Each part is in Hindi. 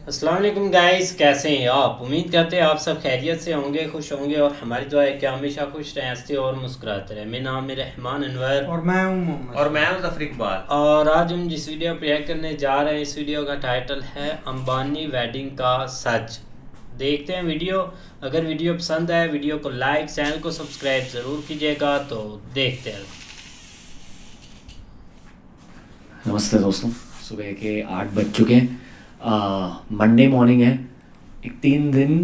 अस्सलाम वालेकुम गाइस, कैसे हैं आप? उम्मीद करते हैं आप सब खैरियत से होंगे, खुश होंगे और हमारी दुआ है कि हमेशा खुश रहें, हंसते और मुस्कुराते रहें। मेरा नाम है रहमान अनवर और मैं हूँ मोहम्मद और मैं शफी। हूं जफर इकबाल। और आज हम जिस वीडियो पर रिएक्ट करने जा रहे हैं, इस वीडियो का टाइटल है अंबानी वेडिंग का सच। देखते हैं वीडियो। अगर वीडियो पसंद आए वीडियो को लाइक, चैनल को सब्सक्राइब ज़रूर कीजिएगा। तो देखते हैं। नमस्ते दोस्तों, सुबह के 8 बज चुके हैं। मंडे मॉर्निंग है। एक 3 दिन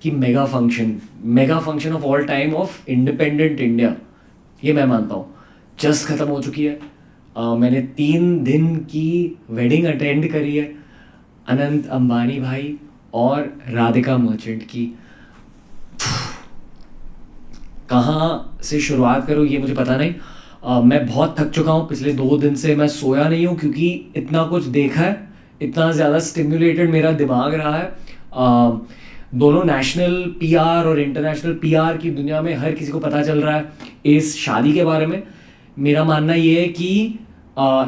की mega function of all time of independent India, ये मैं मानता हूँ, जस्ट ख़त्म हो चुकी है। मैंने 3 दिन की वेडिंग अटेंड करी है अनंत अंबानी भाई और राधिका मर्चेंट की। कहाँ से शुरुआत करूँ ये मुझे पता नहीं। मैं बहुत थक चुका हूँ, पिछले 2 दिन से मैं सोया नहीं हूँ क्योंकि इतना कुछ देखा है, इतना ज़्यादा स्टिमुलेटेड मेरा दिमाग रहा है। दोनों नेशनल पीआर और इंटरनेशनल पीआर की दुनिया में हर किसी को पता चल रहा है इस शादी के बारे में। मेरा मानना ये है कि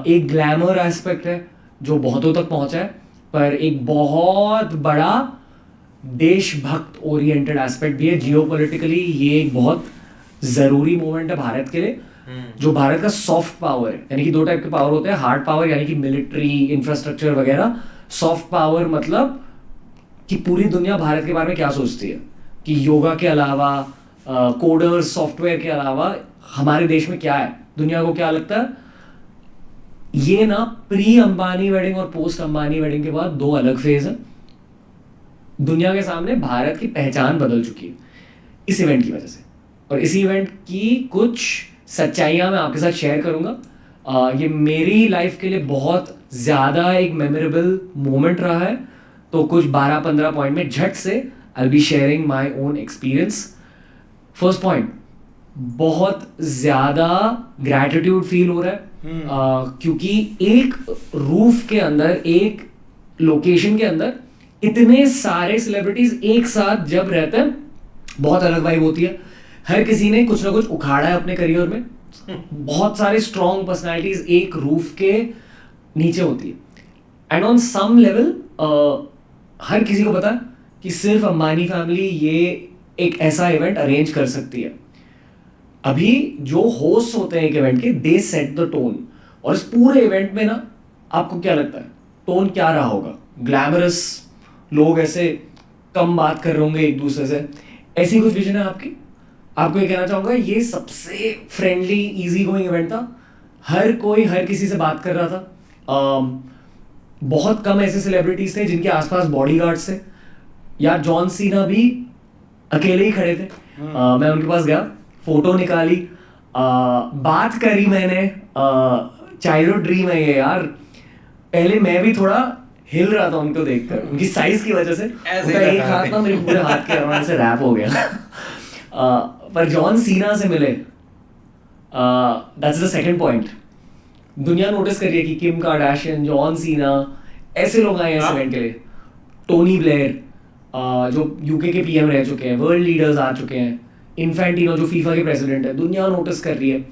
एक ग्लैमर एस्पेक्ट है जो बहुतों तक पहुँचा है, पर एक बहुत बड़ा देशभक्त ओरिएंटेड एस्पेक्ट भी है। जियोपॉलिटिकली ये एक बहुत ज़रूरी मोमेंट है भारत के लिए, जो भारत का सॉफ्ट पावर है। यानी कि 2 टाइप के पावर होते हैं, हार्ड पावर यानी कि मिलिट्री, इंफ्रास्ट्रक्चर वगैरह। सॉफ्ट पावर मतलब कि पूरी दुनिया भारत के बारे में क्या सोचती है, कि योगा के अलावा, कोडर्स सॉफ्टवेयर के अलावा हमारे देश में क्या है, दुनिया को क्या लगता है। ये ना प्री अंबानी वेडिंग और पोस्ट अंबानी वेडिंग के बाद 2 अलग फेज हैं। दुनिया के सामने भारत की पहचान बदल चुकी है इस इवेंट की वजह से, और इसी इवेंट की कुछ सच्चाइयाँ मैं आपके साथ शेयर करूँगा। ये मेरी लाइफ के लिए बहुत ज़्यादा एक मेमोरेबल मोमेंट रहा है, तो कुछ 12-15 पॉइंट में झट से I be sharing my own experience. First point, बहुत ज़्यादा ग्रैटिट्यूड फील हो रहा है, क्योंकि एक रूफ के अंदर, एक लोकेशन के अंदर इतने सारे सेलिब्रिटीज एक साथ जब रहते हैं, बहुत अलग वाइब होती है। हर किसी ने कुछ ना कुछ उखाड़ा है अपने करियर में। बहुत सारे स्ट्रॉन्ग पर्सनालिटीज एक रूफ के नीचे होती है, एंड ऑन सम लेवल हर किसी को पता है कि सिर्फ अंबानी फैमिली ये एक ऐसा इवेंट अरेंज कर सकती है। अभी जो होस्ट होते हैं एक इवेंट के, दे सेट द टोन। और इस पूरे इवेंट में ना, आपको क्या लगता है टोन क्या रहा होगा? ग्लैमरस लोग ऐसे कम बात कर रहे होंगे एक दूसरे से, ऐसी कुछ विजन है आपकी? आपको ये कहना चाहूँगा, ये सबसे फ्रेंडली इजी गोइंग इवेंट था। हर कोई हर किसी से बात कर रहा था। बहुत कम ऐसे सेलिब्रिटीज थे जिनके आसपास बॉडीगार्ड्स थे। यार जॉन सीना भी अकेले ही खड़े थे। मैं उनके पास गया, फोटो निकाली, बात करी मैंने। चाइल्डहुड ड्रीम है ये यार। पहले मैं भी थोड़ा हिल रहा था उनको देखकर, उनकी साइज की वजह से। उनका एक हाथ ना मेरे पूरे हाथ के अराउंड से रैप हो गया। पर जॉन सीना से मिले, दैट्स द सेकंड पॉइंट। दुनिया नोटिस कर रही है कि किम कार्दाशियन, जॉन सीना, ऐसे लोग आए हैं इस इवेंट के लिए। टोनी ब्लेयर, जो यूके के पीएम रह चुके हैं, वर्ल्ड लीडर्स आ चुके हैं। इन्फेंटिनो जो फीफा के प्रेसिडेंट है, दुनिया नोटिस कर रही है।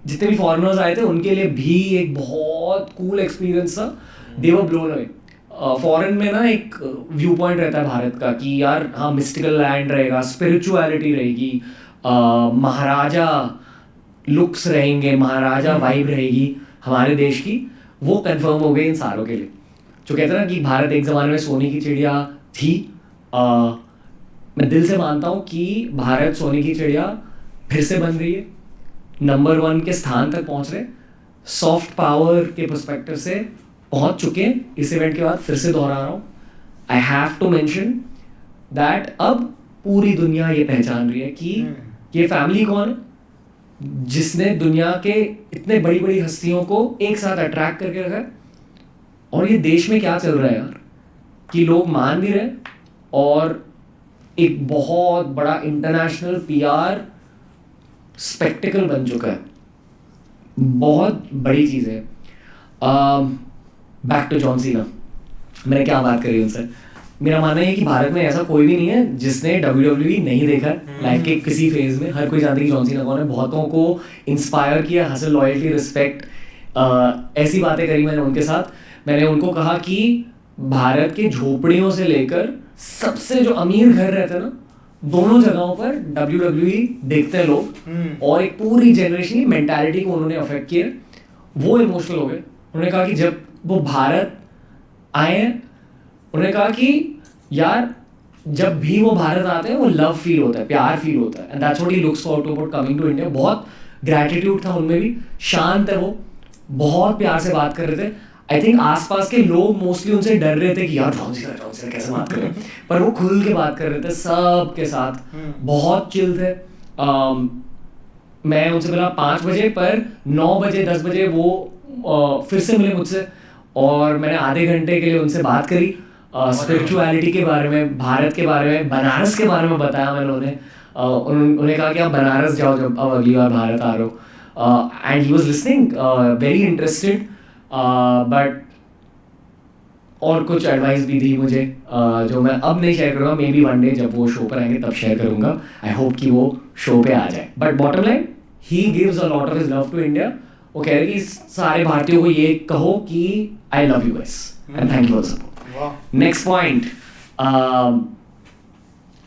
जितने भी फॉरेनर्स आए थे उनके लिए भी एक बहुत कूल एक्सपीरियंस था। दे वर ब्लोन अवे। फॉरेन में ना एक व्यू पॉइंट रहता है भारत का कि यार हाँ, मिस्टिकल लैंड रहेगा, स्पिरिचुअलिटी रहेगी, महाराजा लुक्स रहेंगे, महाराजा वाइब रहेगी हमारे देश की। वो कंफर्म हो गई इन सारों के लिए। जो कहते हैं ना कि भारत एक ज़माने में सोने की चिड़िया थी, मैं दिल से मानता हूँ कि भारत सोने की चिड़िया फिर से बन रही है, नंबर 1 के स्थान तक पहुँच रहे। सॉफ्ट पावर के पर्सपेक्टिव से पहुँच चुके हैं। इस इवेंट के बाद फिर से दोहरा रहा हूँ, I have to mention that अब पूरी दुनिया ये पहचान रही है कि ये फैमिली कौन है, जिसने दुनिया के इतने बड़ी बड़ी हस्तियों को एक साथ अट्रैक्ट करके रखा है। और ये देश में क्या चल रहा है यार, कि लोग मान भी रहे हैं, और एक बहुत बड़ा इंटरनेशनल पीआर स्पेक्टिकल बन चुका है। बहुत बड़ी चीज़ है। बैक टू जॉन सीना, मैंने क्या बात करी उनसे। मेरा मानना है कि भारत में ऐसा कोई भी नहीं है जिसने WWE नहीं देखा है लाइफ के किसी फेज में। हर कोई जानता है कि जॉन सीना कौन है। बहुतों को इंस्पायर किया, हसल, लॉयल्टी, रिस्पेक्ट, ऐसी बातें करी मैंने उनके साथ। मैंने उनको कहा कि भारत के झोपड़ियों से लेकर सबसे जो अमीर घर रहते हैं ना, दोनों जगहों पर WWE देखते हैं लोग, और एक पूरी जनरेशन की मेंटालिटी को उन्होंने अफेक्ट किया। वो इमोशनल हो गए। उन्होंने कहा कि जब वो भारत आए हैं, उन्होंने कहा कि यार जब भी वो भारत आते हैं वो लव फील होता है, प्यार फील होता है, and that's what he looks forward to about coming to India. बहुत ग्रैटिट्यूड था उनमें भी, शांत है वो, बहुत प्यार से बात कर रहे थे। आई थिंक आसपास के लोग मोस्टली उनसे डर रहे थे कि यार जॉन सीना कैसे बात करें, पर वो खुल के बात कर रहे थे सब के साथ, बहुत चिल थे। मैं उनसे मिला 5 बजे, पर 9 बजे 10 बजे वो फिर से मिले मुझसे, और मैंने आधे घंटे के लिए उनसे बात करी, स्पिरिचुअलिटी के बारे में, भारत के बारे में, बनारस के बारे में बताया मैंने उन्हें। उन्हें कहा कि आप बनारस जाओ जब अब अगली बार भारत आ रहे हो, and he was listening very interested. But और कुछ एडवाइस भी दी मुझे, जो मैं अब नहीं शेयर करूँगा, मे बी वन डे जब वो शो पर आएंगे तब शेयर करूँगा। आई होप कि वो शो पे आ जाए। But bottom line, he gives a lot of his love to India. वो कह रहे कि सारे भारतीयों को ये कहो कि I love you guys and thank you for support. Next point,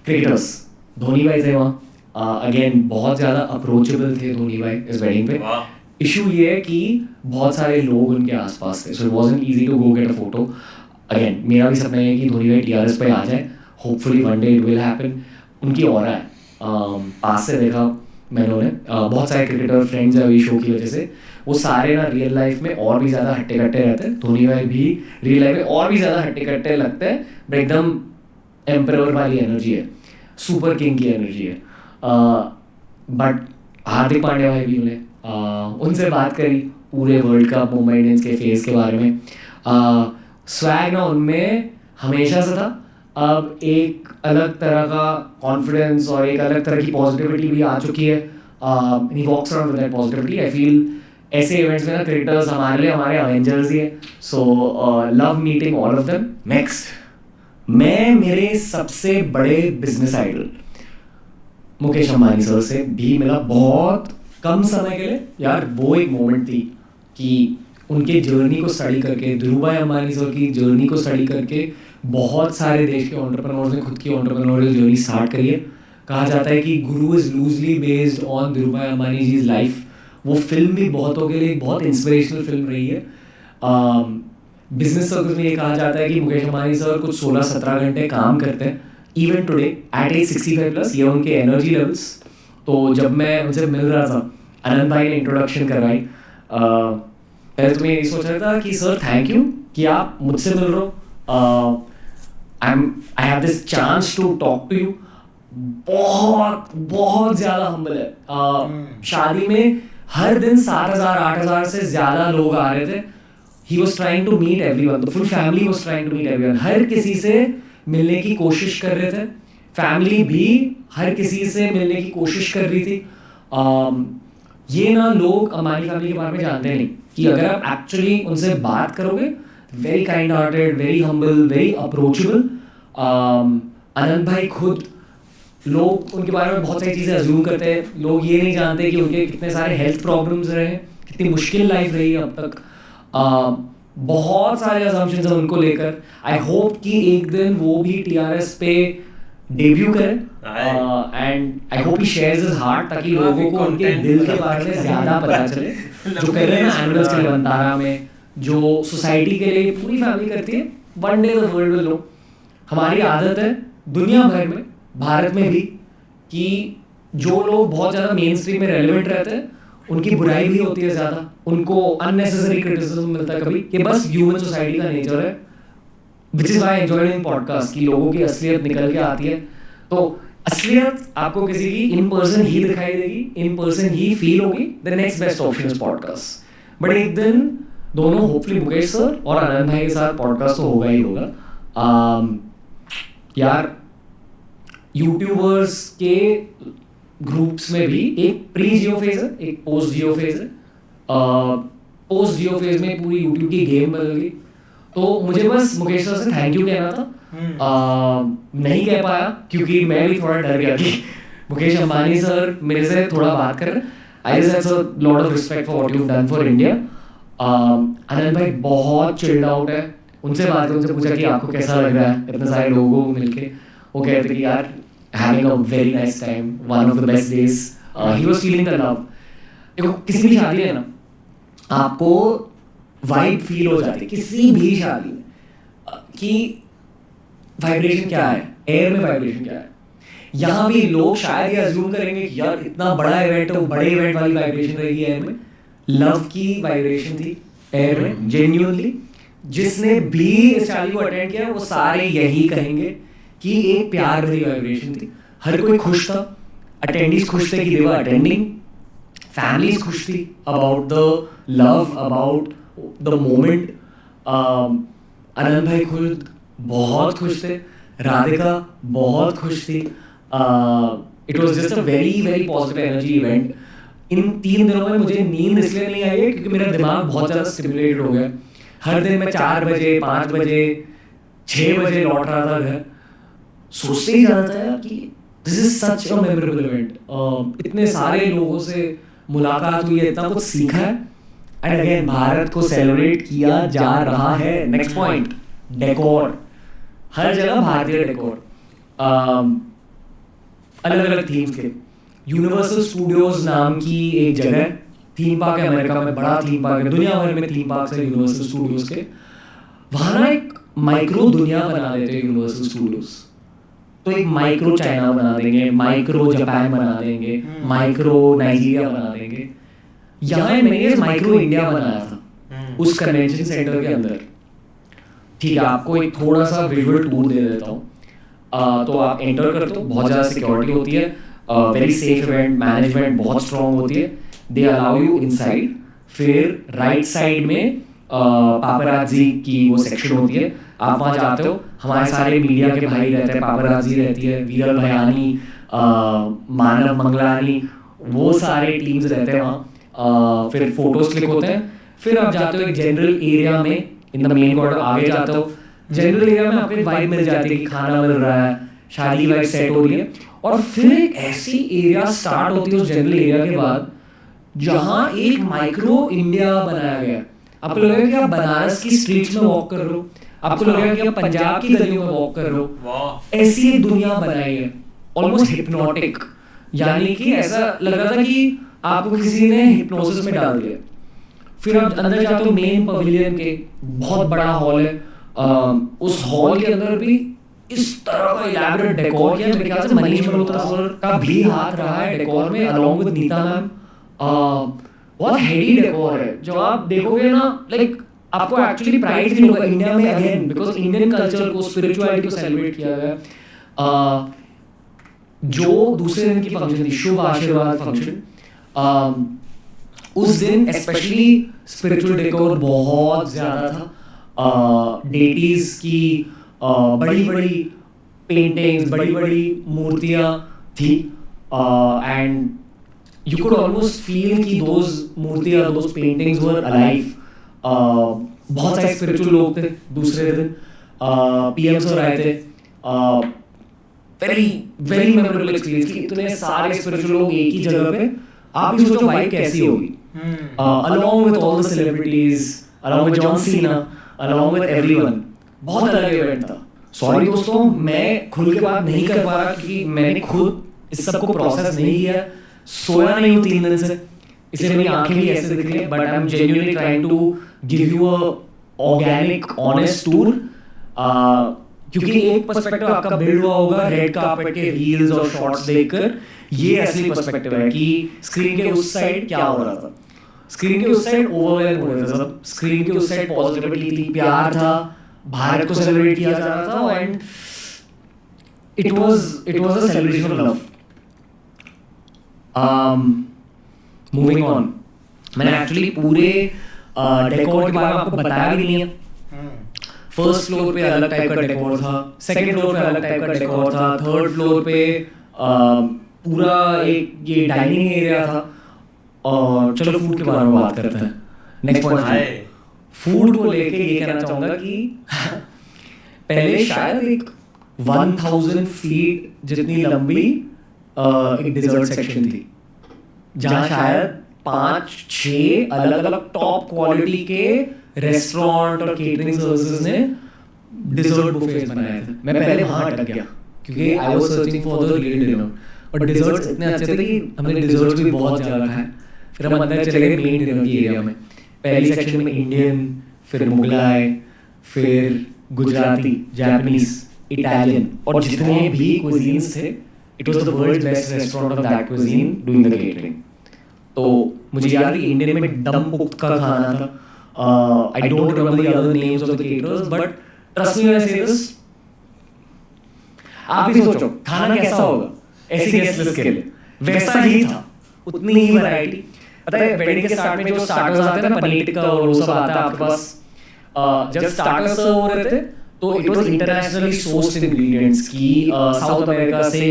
cricketers. Dhoni भाई थे वहाँ, अगेन बहुत ज़्यादा अप्रोचेबल थे धोनी भाई इस वेडिंग पे। इशू ये है कि बहुत सारे लोग उनके आसपास थे, so it wasn't easy to go get a photo. Again मेरा भी सपना है कि धोनी भाई टीआरएस पे आ जाए, hopefully one day it will happen. उनकी ऑरा है, पास से देखा मैंने उन्हें, बहुत सारे क्रिकेटर फ्रेंड्स हैं अभी शो की वजह से, वो सारे ना रियल लाइफ में और भी ज़्यादा हट्टे कट्टे रहते हैं। धोनी भाई भी रियल लाइफ में और भी ज़्यादा हट्टे कट्टे लगते हैं, बट एकदम एम्परर वाली एनर्जी है, सुपर किंग की एनर्जी है। बट हार्दिक पांड्या भाई भी उन्हें, उनसे बात करी पूरे वर्ल्ड कप मोमेंट्स के फेज के बारे में। स्वैग ना उनमें हमेशा से था, अब एक अलग तरह का कॉन्फिडेंस और एक अलग तरह की पॉजिटिविटी भी आ चुकी है। He walks around with that positivity. I feel ऐसे इवेंट्स में ना क्रिकेटर्स हमारे लिए हमारे अवेंजर्स ही है, so love meeting all of them. Next, मैं मेरे सबसे बड़े business idol Mukesh Ambani sir से भी मिला बहुत कम समय के लिए। यार वो एक मोमेंट थी कि उनके जर्नी को स्टडी करके, धीरूभाई अंबानी सर की जर्नी को स्टडी करके, बहुत सारे देश के एंटरप्रेन्योर्स ने खुद की एंटरप्रेन्योरियल जर्नी स्टार्ट करी है। कहा जाता है कि Guru is loosely based on Dhirubhai Ambani ji life. वो फिल्म भी बहुतों के लिए बहुत इंस्पिरेशनल फिल्म रही है। बिजनेस सर्कल्स में ये कहा जाता है कि मुकेश अंबानी सर कुछ 16-17 घंटे काम करते हैं इवन टुडे एट एज 65+। ये उनके एनर्जी लेवल्स। तो जब मैं उनसे मिल रहा था, आनंद भाई ने इंट्रोडक्शन करवाई, पहले तो मैं यही सोच रहा था कि सर थैंक यू कि आप मुझसे मिल रहे हो, I have this chance to talk to you. बहुत बहुत ज़्यादा हम्बल है। शादी में हर दिन 7,000-8,000 से ज़्यादा लोग आ रहे थे। He was trying to meet everyone, the full family was trying to meet everyone. हर किसी से मिलने की कोशिश कर रहे थे, फैमिली भी हर किसी से मिलने की कोशिश कर रही थी। ये ना लोग अंबानी फैमिली के बारे में जानते नहीं कि अगर आप एक्चुअली उनसे बात करोगे, very kind hearted, very humble, very approachable. Anand भाई खुद, लोग उनके बारे में बहुत सारी चीज़ें अज्यूम करते हैं। लोग ये नहीं जानते कि उनके कितने सारे हेल्थ प्रॉब्लम्स रहे हैं, कितनी मुश्किल लाइफ रही है अब तक। बहुत सारे अजम्पशंस हैं उनको लेकर। आई होप कि एक दिन वो भी टीआरएस पे डेब्यू करें, and I hope he shares his heart, ताकि लोगों को उनके दिल के बारे में ज़्यादा पता चले। जो कर रहे हैं ना एनिमल्स के लिए वंतारा में, जो सोसाइटी के लिए पूरी फैमिली करती है, one day the world will know. हमारी आदत है दुनिया भर में, भारत में भी, कि जो लोग बहुत ज़्यादा मेन स्ट्रीम में रेलिवेंट रहते हैं उनकी बुराई भी होती है ज़्यादा, उनको अननेसेसरी क्रिटिसिज्म मिलता है कभी। ये बस ह्यूमन सोसाइटी का नेचर है, which is why I enjoy in podcast, कि लोगों की असलियत निकल के आती है। तो असलियत आपको किसी की इन पर्सन ही दिखाई देगी, इन पर्सन ही फील होगी। The next best option is podcast. But एक दिन दोनों, होपफुली मुकेश सर और आनंद भाई के साथ पॉडकास्ट तो होगा ही होगा। यार यूट्यूबर्स के ग्रुप्स में भी एक प्री जियो फेज है, एक पोस्ट जियो फेज है। पोस्ट जियो फेज में पूरी यूट्यूब की गेम बदल गई। तो मुझे बस मुकेश सर से थैंक यू कहना था। नहीं कह पाया क्योंकि मैं भी थोड़ा डर गया कि मुकेश अंबानी सर मेरे से थोड़ा बात कर रहे हैं। I just have a lot of respect for what you have done for India. Anand भाई बहुत चिल्ड आउट है, उनसे बात की, उनसे पूछा कि आपको कैसा लग रहा है इतने सारे लोगों को मिलके। वो कहते कि यार having a very nice time, one of the best days, he was feeling the love. देखो किसी भी शादी है ना, आपको वाइब फील हो जाती है किसी भी शादी में कि वाइब्रेशन क्या है, एयर में वाइब्रेशन क्या है। यहाँ भी लोग शायद ये अज्यूम करेंगे कि यार इतना बड़ा इवेंट है, वो बड़े इवेंट वाली वाइब्रेशन रहेगी एयर में। लव की वाइब्रेशन थी एयर में जेन्युइनली। जिसने भी इस शादी को अटेंड किया वो सारे यही कहेंगे कि एक प्यार भरी वाइब्रेशन थी। हर कोई खुश था, अटेंडीज खुश थे कि दे वर अटेंडिंग, फैमिलीज खुश थी about the love, about the moment. Anand भाई खुद बहुत खुश थे, राधिका बहुत खुश थी। It was just a very very positive energy event. इन 3 दिनों में मुझे नींद इसलिए नहीं आई है क्योंकि मेरा दिमाग बहुत ज़्यादा स्टिमुलेटेड हो गया। हर दिन मैं 4 बजे 5 बजे 6 बजे लौट रहा था घर, सोचते ही जा रहा था यार कि this is such a memorable event. इतने सारे लोगों से मुलाकात हुई है, इतना कुछ सीखा है। एंड अगेन भारत को सेलिब्रेट किया जा रहा है। Next point, decor. हर जगह भारतीय डेकोर, अलग अलग थीम्स के। यूनिवर्सल स्टूडियोज नाम की एक जगह है, थीम पार्क है अमेरिका में, बड़ा थीम पार्क है, दुनिया भर में थीम पार्क है यूनिवर्सल स्टूडियोज के। वहाँ ना एक माइक्रो दुनिया बना देते हैं यूनिवर्सल स्टूडियोज। तो एक माइक्रो चाइना बना देंगे, माइक्रो जापान बना देंगे, माइक्रो नाइजीरिया बना देंगे। यहाँ मैंने माइक्रो इंडिया बनाया था उस कन्वेंशन सेंटर के अंदर। ठीक है, आपको एक थोड़ा सा विजुअल टूर दे देता हूँ। तो आप एंटर करते हो, बहुत ज़्यादा सिक्योरिटी होती है, वेरी सेफ इवेंट, मैनेजमेंट बहुत स्ट्रॉन्ग होती है, दे अलाउ यू इनसाइड। फिर राइट साइड में पापराजी की वो सेक्शन होती है, आप वहाँ जाते हो, हमारे सारे मीडिया के भाई रहते हैं, पापराजी रहती है, वीरल भयानी, मानव मंगलानी, वो सारे टीम्स रहते हैं वहाँ। फिर फोटोज क्लिक होते हैं। फिर आप जाते हो एक जनरल एरिया में, इन द मेन कॉर्डर आगे जाते हो। जनरल एरिया में आपको एक वाइब मिल जाती है कि खाना मिल रहा है, शादी वाइब सेट हो रही है। और फिर एक ऐसी एरिया स्टार्ट होती है उस जनरल एरिया के बाद जहाँ एक माइक्रो इंडिया बनाया गया है। आपको लगेगा कि आप बनारस की स्ट्रीट्स में वॉक कर रहे हो, आपको लगेगा कि आप पंजाब की गलियों में वॉक कर रहे हो। ऐसी एक दुनिया बनाई है, ऑलमोस्ट हिप्नोटिक। यानी कि ऐसा लग रहा था कि आपको किसी ने हिप्नोसिस में डाल दिया। फिर आप अंदर जाते हो मेन पवेलियन के, बहुत बड़ा हॉल है। उस हॉल के अंदर भी इस तरह का इलैबोरेट डेकोर किया। मेरे ख्याल से मनीष मल्होत्रा सर का भी हाथ रहा है डेकोर में, अलॉन्ग विद नीता मैम। बहुत हेवी डेकोर है, जो आप देखोगे ना, लाइक आपको एक्चुअली प्राइड फील होगा इंडिया में अगेन, बिकॉज इंडियन कल्चर को, स्पिरिचुअलिटी को सेलिब्रेट किया गया। जो दूसरे दिन की फंक्शन थी, शुभ आशीर्वाद फंक्शन, उस दिन स्पेशली स्पिरिचुअल डेकोर बहुत ज़्यादा था। डेटीज की बड़ी बड़ी पेंटिंग्स, बड़ी बड़ी मूर्तियाँ थी। And you could almost feel कि those मूर्तियाँ, those paintings were alive। बहुत सारे स्पिरिचुअल लोग थे दूसरे दिन, पीएम सर आए थे। वेरी वेरी मेमोरेबल एक्सपीरियंस कि इतने सारे स्पिरिचुअल लोग एक ही जगह पे। आप भी सोचो वाइब कैसी होगी, along with all the celebrities, along with John Cena, along with everyone। बहुत अलग इवेंट था। सॉरी दोस्तों, मैं खुल के बात नहीं कर पा रहा क्योंकि मैंने खुद इस सब को प्रोसेस नहीं किया, सोया नहीं हूँ 3 दिन से, इसलिए मेरी आंखें भी ऐसे दिख रही है। But I am genuinely trying to give you a organic honest tour, क्योंकि एक पर्सपेक्टिव आपका बिल्ड हुआ होगा रेड कार्पेट के रील्स और शॉर्ट्स देखकर। ये असली पर्सपेक्टिव है कि स्क्रीन के उस साइड क्या हो रहा था। स्क्रीन के उस साइड ओवरवेलम हो रहा था सब, स्क्रीन के उस साइड पॉजिटिविटी थी, प्यार था, भारत को सेलिब्रेट किया जा रहा था। And it was a celebration of love. Moving on, मैंने एक्चुअली पूरे डेकोर के बारे में आपको बताया भी नहीं है। फर्स्ट फ्लोर पे अलग टाइप का डेकोर था, सेकंड फ्लोर पे अलग टाइप का डेकोर था, थर्ड फ्लोर पे पूरा एक ये डाइनिंग एरिया था। और चलो फूड के बारे में बात करते हैं। नेक्स्ट पॉइंट, फूड को लेके ये कहना चाहूँगा कि पहले शायद एक 1000 फीट जितनी लंबी एक डिजर्ट सेक्शन थी, जहाँ शायद 5-6 अलग अलग टॉप क्वालिटी के रेस्टोरेंट और केटरिंग सर्विसेज ने डिजर्ट बुफेज बनाए थे। मैं पहले वहाँ अटक गया क्योंकि I was searching for the lady dinner, और डिजर्ट्स इतने अच्छे थे कि हमने डिजर्ट्स भी बहुत ज़्यादा खाए। फिर हम अंदर चले गए मेन डिनर की एरिया में। पहली सेक्शन में इंडियन, फिर मुगलाई, फिर गुजराती, जापानीज, इटालियन, और जितने भी cuisines थे, it was the world's best restaurant of that cuisine doing the catering. तो मुझे याद है कि इंडियन में दम पुख्त का खाना था। I don't remember the other names of the caterers, but trust me when I से दिस, आप भी सोचो खाना कैसा होगा ऐसी गेस्ट लिस्ट के लिए। वैसा ही था, उतनी ही वैरायटी। पता है वेडिंग के स्टार्ट में जो स्टार्टर्स आते हैं ना, पनीर टिक्का और वो सब आता है आपके पास, जब स्टार्टर्स सर्व हो रहे थे तो it was internationally sourced ingredients की, साउथ अमेरिका से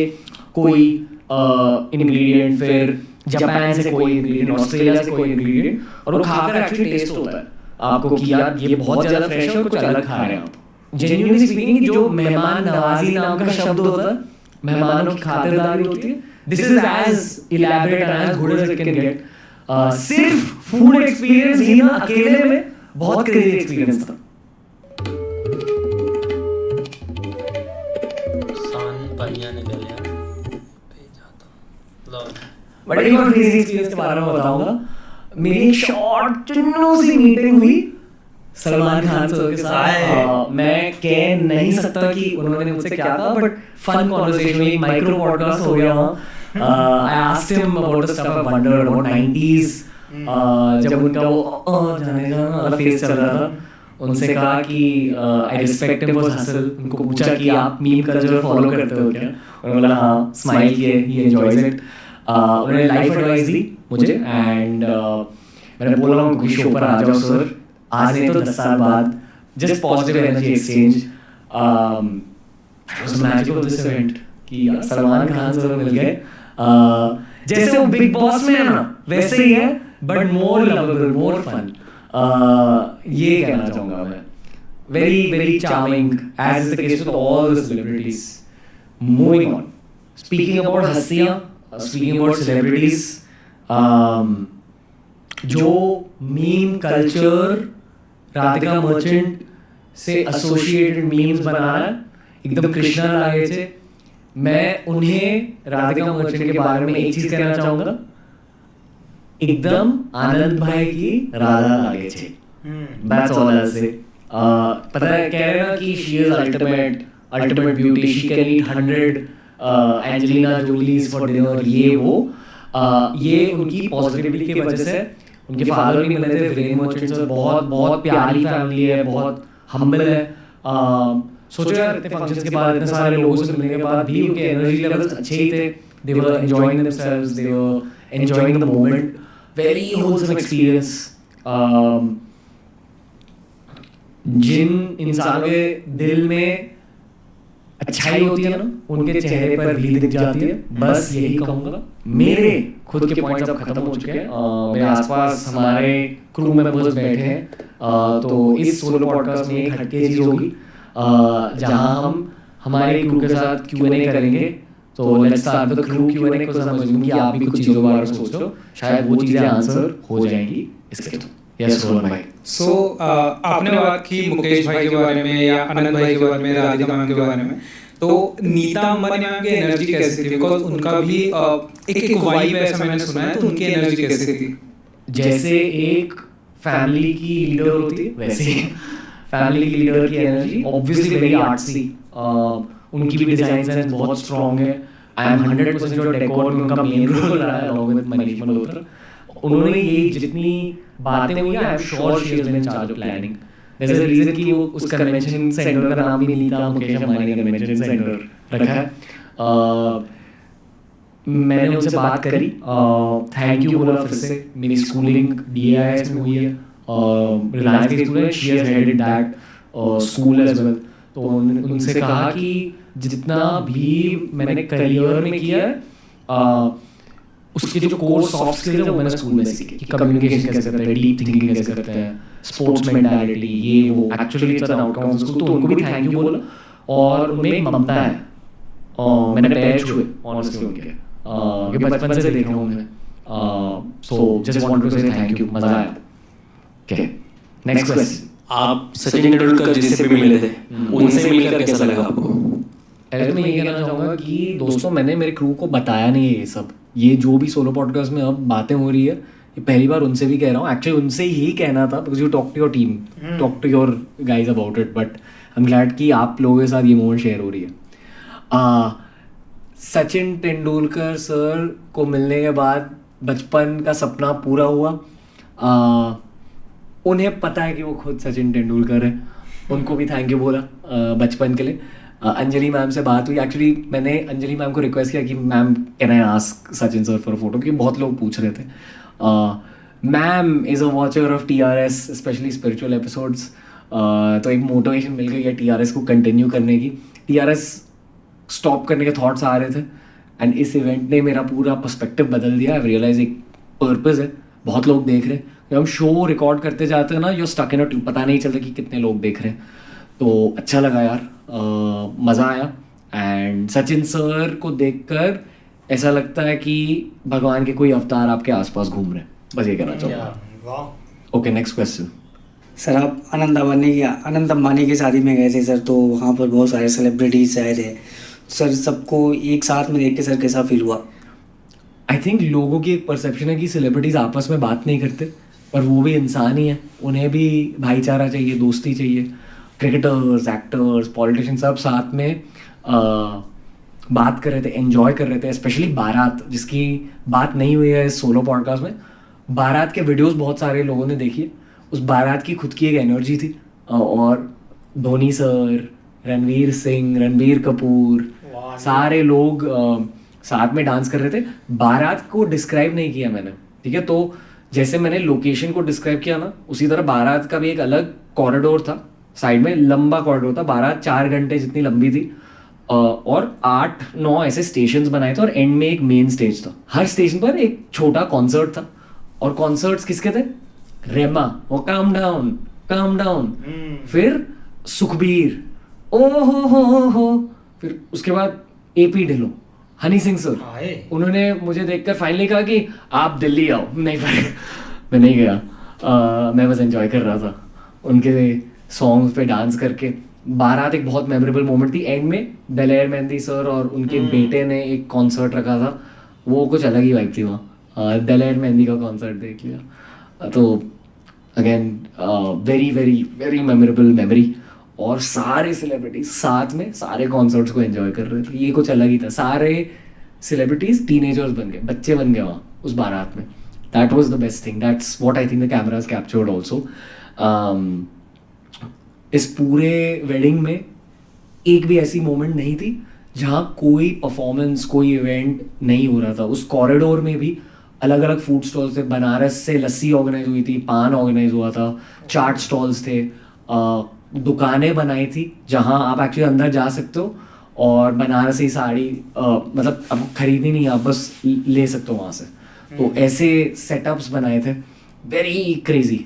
कोई इंग्रेडिएंट, फिर जापान से कोई इंग्रेडिएंट, ऑस्ट्रेलिया से कोई इंग्रेडिएंट, और वो खाकर एक्चुअली टेस्ट होता है आपको कि यार ये बहुत ज़्यादा फ्रेश है और कुछ अलग खा रहे हैं आप। जेन्युइनली स्पीकिंग, जो मेहमान नवाजी नाम का शब्द होता है, मेहमानों की खातिरदारी होती है, this is as elaborate and as good as it can get. सिर्फ फूड एक्सपीरियंस ही ना अकेले में बहुत क्रेजी एक्सपीरियंस था। बट एक और क्रेजी एक्सपीरियंस के बारे में बताऊंगा। मेरी एक शॉर्ट चुन्नू सी मीटिंग हुई सलमान खान सर के साथ। मैं कह नहीं सकता कि उन्होंने मुझसे क्या कहा, बट फन कॉन्वर्सेशन में, माइक्रो पॉडकास्ट हो गया वहाँ। I asked him about the stuff I wandered about 90s, जब उनका वो जाने जाना वाला फेज चल रहा था। उनसे कहा कि I respect him for hustle. उनको पूछा कि आप मीम कल्चर फॉलो करते हो क्या? उन्होंने बोला हाँ, स्माइल किए, ही एंजॉयज इट। उन्होंने लाइफ एडवाइस दी मुझे, एंड मैंने बोला उनको शो पर आ जाओ सर, आज नहीं तो 10 साल बाद, just positive energy exchange. It was magical this event कि सलमान खान सर मिल गए। जैसे वो बिग बॉस में है ना वैसे ही है, but more lovable, more fun. ये कहना चाहूँगा मैं। Very very charming as is the case with all the celebrities. Moving on, speaking about हस्तियाँ, स्पीकिंग अबाउट सेलिब्रिटीज, जो मीम कल्चर राधिका मर्चेंट से एसोसिएटेड मीम्स बना रहा है, एकदम कृष्णा लागे थे। मैं उन्हें राधिका मर्चेंट के बारे में एक चीज कहना चाहूंगा, एकदम आनंद भाई की राधा लागे थे। दैट्स ऑल आई से। पता है कह रहे ना कि she is ultimate beauty, she can eat 100 Angelina Jolies for dinner, ये वो। ये उनकी पॉजिटिविटी की वजह से। उनके फादर भी मिले थे, वीरेन मर्चेंट सर, बहुत बहुत प्यारी फैमिली है, बहुत हम्बल है। सोचो यार इतने फंक्शंस के बाद, इतने सारे लोगों से मिलने के बाद भी उनके एनर्जी लेवल्स अच्छे ही थे। They were enjoying themselves, they were enjoying the moment. Very wholesome experience. जिन इंसानों के दिल में अच्छाई होती है ना, उनके चेहरे पर भी दिख जाती है। बस यही कहूँगा। मेरे खुद के पॉइंट्स अब खत्म हो चुके हैं। मेरे आसपास हमारे क्रू मेंबर्स बैठे हैं, तो इस सोलो पॉडकास्ट में एक हटके चीज़ होगी जहाँ हम हमारे क्रू के साथ Q&A करेंगे। तो let's start the crew Q&A को समझने की आप भी कुछ चीज़ों के बारे में सोचो, शायद वो चीज़ें आंसर हो जाएंगी इसके थ्रू। यस रोहन भाई। सो आपने बात की मुकेश भाई के बारे में या आनंद भाई के बारे में, राधिका मैम के बारे में, तो नीता अंबानी मैम की एनर्जी कैसी थी? बिकॉज उनका भी एक वाइब ऐसा मैंने सुना है, तो उनकी एनर्जी कैसी थी? जैसे एक फैमिली की लीडर होती है वैसे ही फैमिली की लीडर की एनर्जी, ऑब्वियसली वेरी आर्ट्सी। उनकी भी डिजाइन सेंस बहुत स्ट्रॉन्ग है। आई एम 100% जो डेकोर में उनका मेन रोल रहा है अलॉन्ग विद मनीष मल्होत्रा। उन्होंने ये जितनी बातें हुई I am sure she is in charge of planning. There is a reason कि वो उस कन्वेंशन सेंटर का नाम भी नीता मुकेश अंबानी कन्वेंशन सेंटर रखा है। मैंने उनसे बात करी, थैंक यू बोला फिर से। मेरी स्कूलिंग DIS में हुई है, रिलायंस के स्कूल है, she has headed that school as well. तो उनसे कहा कि जितना भी मैंने करियर में किया है, उसके जो कोर सॉफ्ट स्किल्स है वो मैंने स्कूल में सीखी कि कम्युनिकेशन कैसे करते हैं, डीप थिंकिंग कैसे करते हैं, स्पोर्ट्स मेंटालिटी, ये वो। Actually it's an outcome of school. तो उनको भी थैंक यू बोला। और उनमें एक ममता है, मैंने पैर छुए ऑनेस्टली उनके, ये बचपन से देख रहा हूँ मैं। सो जस्ट वांट टू से थैंक यू, मजा आया। Okay next question. आप सचिन तेंदुलकर जिससे भी मिले थे, उनसे मिलकर कैसा लगा आपको? पहले तो मैं ये कहना चाहूँगा कि दोस्तों मैंने मेरे क्रू को बताया नहीं है ये सब, ये जो भी सोलो पॉडकास्ट में अब बातें हो रही है ये पहली बार उनसे भी कह रहा हूँ। एक्चुअली उनसे ही कहना था, because you talk to your team, talk to your guys about it, but I am glad कि आप लोगों के साथ ये मोमेंट शेयर हो रही है। सचिन तेंदुलकर सर को मिलने के बाद बचपन का सपना पूरा हुआ। उन्हें पता है कि वो खुद सचिन तेंदुलकर है, उनको भी थैंक यू बोला बचपन के लिए। अंजलि मैम से बात हुई, एक्चुअली मैंने अंजलि मैम को रिक्वेस्ट किया कि ma'am can I ask Sachin sir for photo, क्योंकि बहुत लोग पूछ रहे थे। Ma'am is a watcher of TRS, specially spiritual episodes, तो एक मोटिवेशन मिल गई है TRS को कंटिन्यू करने की। TRS स्टॉप करने के थॉट्स आ रहे थे एंड इस इवेंट ने मेरा पूरा पर्सपेक्टिव बदल दिया। आई रियलाइज एक पर्पस है, बहुत लोग देख रहे हैं। जब हम शो रिकॉर्ड करते जाते हैं ना, यू स्टक इन अ, पता नहीं चलता कि कितने लोग देख रहे हैं, तो अच्छा लगा यार, मज़ा आया। एंड सचिन सर को देखकर ऐसा लगता है कि भगवान के कोई अवतार आपके आसपास घूम रहे हैं, बस ये कहना चाहूँगा। Okay, next question. सर आप अनंत अंबानी की शादी में गए थे सर, तो वहाँ पर बहुत सारे सेलिब्रिटीज आए थे सर, सबको एक साथ में देख के सर कैसा फील हुआ? आई थिंक लोगों की एक परसेप्शन है कि सेलिब्रिटीज़ आपस में बात नहीं करते, पर वो भी इंसान ही है, उन्हें भी भाईचारा चाहिए, दोस्ती चाहिए। क्रिकेटर्स, एक्टर्स, पॉलिटिशियन सब साथ में बात कर रहे थे, एंजॉय कर रहे थे। स्पेशली बारात, जिसकी बात नहीं हुई है इस सोलो पॉडकास्ट में, बारात के वीडियोस बहुत सारे लोगों ने देखी है। उस बारात की खुद की एक एनर्जी थी, और धोनी सर, रणवीर सिंह, रणबीर कपूर, सारे लोग साथ में डांस कर रहे थे। बारात को डिस्क्राइब नहीं किया मैंने, ठीक है, तो जैसे मैंने लोकेशन को डिस्क्राइब किया ना, उसी तरह बारात का भी एक अलग कॉरिडोर था, साइड में लंबा कॉरिडोर था। बारात 4 घंटे जितनी लंबी थी, और 8-9 ऐसे स्टेशंस बनाए थे, और एंड में एक मेन स्टेज था। हर स्टेशन पर एक छोटा कॉन्सर्ट था, और कॉन्सर्ट्स किसके थे? रेमा, वो काम डाउन, फिर सुखबीर, ओ हो, फिर उसके बाद AP ढिल्लों, हनी सिंह सर। उन्होंने मुझे देखकर फाइनली कहा कि आप दिल्ली आओ। नहीं भाई, मैं नहीं गया, मैं बस एंजॉय कर रहा था उनके सॉन्ग्स पे डांस करके। बारात एक बहुत मेमोरेबल मोमेंट थी। एंड में दलेर मेहंदी सर और उनके बेटे ने एक कॉन्सर्ट रखा था, वो कुछ अलग ही वाइब थी वहाँ। दलेर मेहंदी का कॉन्सर्ट देख लिया, तो again very very very memorable memory. और सारे सेलिब्रिटीज साथ में सारे कॉन्सर्ट्स को एंजॉय कर रहे थे, ये कुछ अलग ही था। सारे सेलिब्रिटीज टीनेजर्स बन गए, बच्चे बन गए वहाँ उस बारात में। That was the best thing, that's what I think the cameras captured also. इस पूरे वेडिंग में एक भी ऐसी मोमेंट नहीं थी जहाँ कोई परफॉर्मेंस, कोई इवेंट नहीं हो रहा था। उस कॉरिडोर में भी अलग अलग फूड स्टॉल्स थे। बनारस से लस्सी ऑर्गेनाइज हुई थी, पान ऑर्गेनाइज हुआ था, चाट स्टॉल्स थे, दुकानें बनाई थी जहाँ आप एक्चुअली अंदर जा सकते हो और बनारसी साड़ी मतलब अब खरीदनी नहीं, आप बस ले सकते हो वहाँ से। तो ऐसे सेटअप्स बनाए थे, वेरी क्रेजी।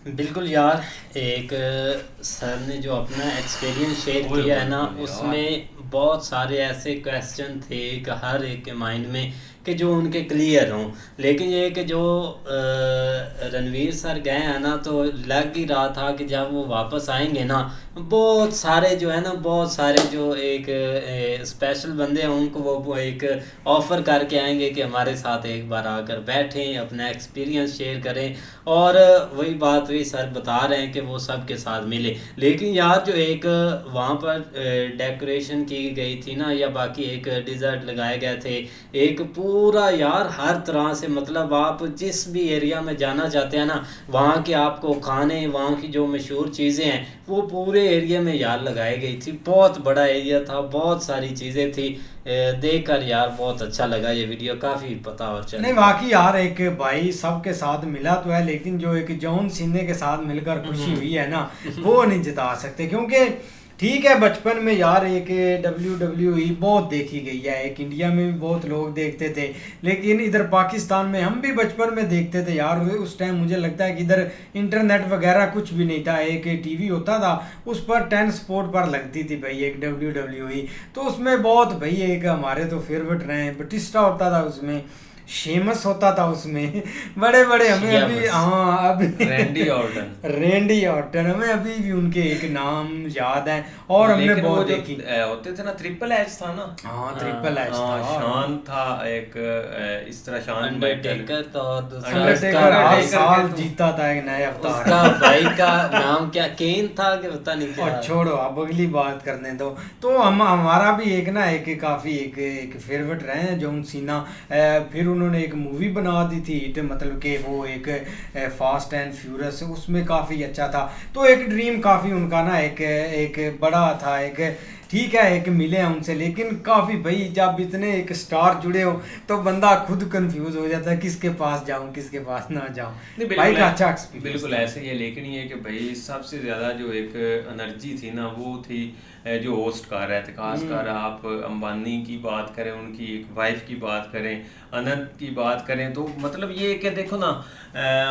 बिल्कुल यार, एक सर ने जो अपना एक्सपीरियंस शेयर किया है ना, उसमें बहुत सारे ऐसे क्वेश्चन थे कि हर एक के माइंड में कि जो उनके क्लियर हों। लेकिन ये कि जो रणवीर सर गए हैं ना, तो लग ही रहा था कि जब वो वापस आएंगे ना, बहुत सारे जो है ना, बहुत सारे जो एक स्पेशल बंदे हैं उनको वो एक ऑफ़र करके आएंगे कि हमारे साथ एक बार आकर बैठें, अपना एक्सपीरियंस शेयर करें। और वही बात हुई, सर बता रहे हैं कि वो सब के साथ मिले। लेकिन यार जो एक वहाँ पर डेकोरेशन की गई थी ना, या बाकी एक डिज़र्ट लगाए गए थे, एक पूरा यार हर तरह से, मतलब आप जिस भी एरिया में जाना चाहते हैं ना, वहाँ के आपको खाने, वहाँ की जो मशहूर चीज़ें हैं वो पूरे एरिया में यार लगाई गई थी। बहुत बड़ा एरिया था, बहुत सारी चीज़ें थी। देखकर यार बहुत अच्छा लगा ये वीडियो, काफ़ी पता और चला। नहीं वाकई यार, एक भाई सबके साथ मिला तो है, लेकिन जो एक जॉन सीने के साथ मिलकर खुशी हुई है ना, वो नहीं जिता सकते। क्योंकि ठीक है, बचपन में यार एक WWE बहुत देखी गई है, एक इंडिया में भी बहुत लोग देखते थे, लेकिन इधर पाकिस्तान में हम भी बचपन में देखते थे यार। उस टाइम मुझे लगता है कि इधर इंटरनेट वगैरह कुछ भी नहीं था, एक टीवी होता था, उस पर 10 स्पोर्ट पर लगती थी भाई एक WWE। तो उसमें बहुत भाई एक हमारे तो फेवरेट रहे, बटिस्टा होता था उसमें, शेमस होता था उसमें बड़े बड़े हमें अभी, हाँ अभी रैंडी ऑर्टन हमें अभी भी उनके एक नाम याद है और हमने बहुत देखी होते थे ना। ट्रिपल एच था ना, हाँ ट्रिपल एच था, शान था एक इस तरह, शान अंडरटेकर था और दूसरा अंडरटेकर हर साल जीता था एक नया अवतार। उसका भाई का नाम क्या, केन था कि पता नहीं क्या। और छोड़ो अब अगली बात करने दो। तो हम हमारा भी एक ना एक काफ़ी एक फेवरेट रहे हैं जॉन सीना। फिर उन्होंने एक मूवी बना दी थी हिट, मतलब कि वो एक फास्ट एंड फ्यूरियस, उसमें काफ़ी अच्छा था। तो एक ड्रीम काफ़ी उनका ना एक बड़ा था, एक ठीक है एक मिले हैं उनसे, लेकिन काफ़ी भाई जब इतने एक स्टार जुड़े हो तो बंदा खुद कंफ्यूज हो जाता है किसके पास जाऊं किसके पास ना जाऊं। भाई का अच्छा एक्सपीरियंस बिल्कुल ऐसे ही है। लेकिन ये कि भाई सबसे ज़्यादा जो एक एनर्जी थी ना वो थी जो होस्ट कर रहे थे, खासकर आप अंबानी की बात करें, उनकी एक वाइफ की बात करें, अनंत की बात करें, तो मतलब ये कि देखो ना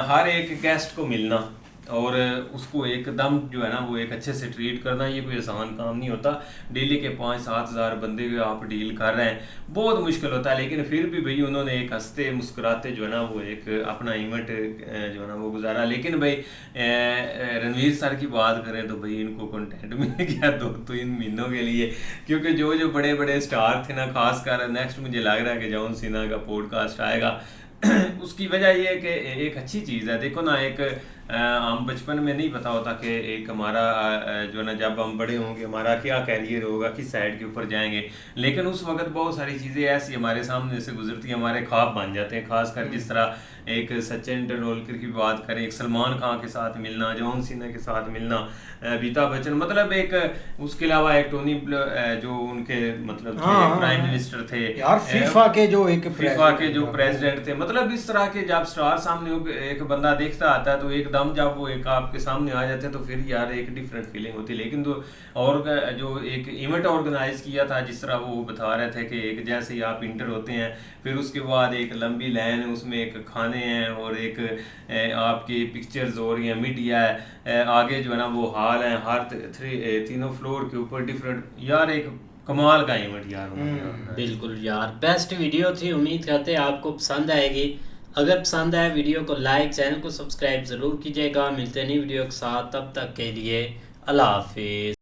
हर एक गेस्ट को मिलना और उसको एकदम जो है ना वो एक अच्छे से ट्रीट करना, ये कोई आसान काम नहीं होता। डेली के 5-7 हज़ार बंदे को आप डील कर रहे हैं, बहुत मुश्किल होता है। लेकिन फिर भी भाई उन्होंने एक हंसते मुस्कुराते जो है ना वो एक अपना इवेंट जो है ना वो गुजारा। लेकिन भाई रणवीर सर की बात करें तो भाई इनको कंटेंट मिल गया 2-3 महीनों के लिए, क्योंकि जो बड़े बड़े स्टार थे ना, खासकर नेक्स्ट मुझे लग रहा है कि जॉन सीना का पॉडकास्ट आएगा उसकी वजह ये है कि एक अच्छी चीज़ है। देखो ना एक हम बचपन में नहीं पता होता कि एक हमारा जो है ना जब हम बड़े होंगे हमारा क्या कैरियर होगा, किस साइड के ऊपर जाएंगे, लेकिन उस वक्त बहुत सारी चीज़ें ऐसी हमारे सामने से गुजरती हैं, हमारे ख्वाब बन जाते हैं। खासकर जिस तरह एक सचिन तेंदुलकर की बात करें, एक सलमान खान के साथ मिलना, जॉन सीना के साथ मिलना, अमिताभ बच्चन, मतलब एक उसके अलावा एक टोनी जो उनके मतलब प्राइम मिनिस्टर थे यार, फीफा के जो प्रेसिडेंट थे, मतलब इस तरह के जब स्टार सामने एक बंदा देखता आता है तो एकदम जब वो एक आपके सामने आ जाते हैं तो फिर यार एक डिफरेंट फीलिंग होती है। लेकिन और जो एक इवेंट ऑर्गेनाइज किया था, जिस तरह वो बता रहे थे कि एक जैसे ही आप इंटर होते हैं फिर उसके बाद एक लंबी लाइन है, उसमें एक खाने हैं और एक आपकी पिक्चर्स हो रही हैं, मीडिया है, आगे जो है ना वो हॉल है, हर तीनों फ्लोर के ऊपर डिफरेंट, यार एक कमाल का इवेंट यार। बिल्कुल यार, बेस्ट वीडियो थी। उम्मीद करते हैं आपको पसंद आएगी। अगर पसंद आए वीडियो को लाइक, चैनल को सब्सक्राइब ज़रूर कीजिएगा। मिलते हैं नई वीडियो के साथ, तब तक के लिए अल्लाह हाफिज़।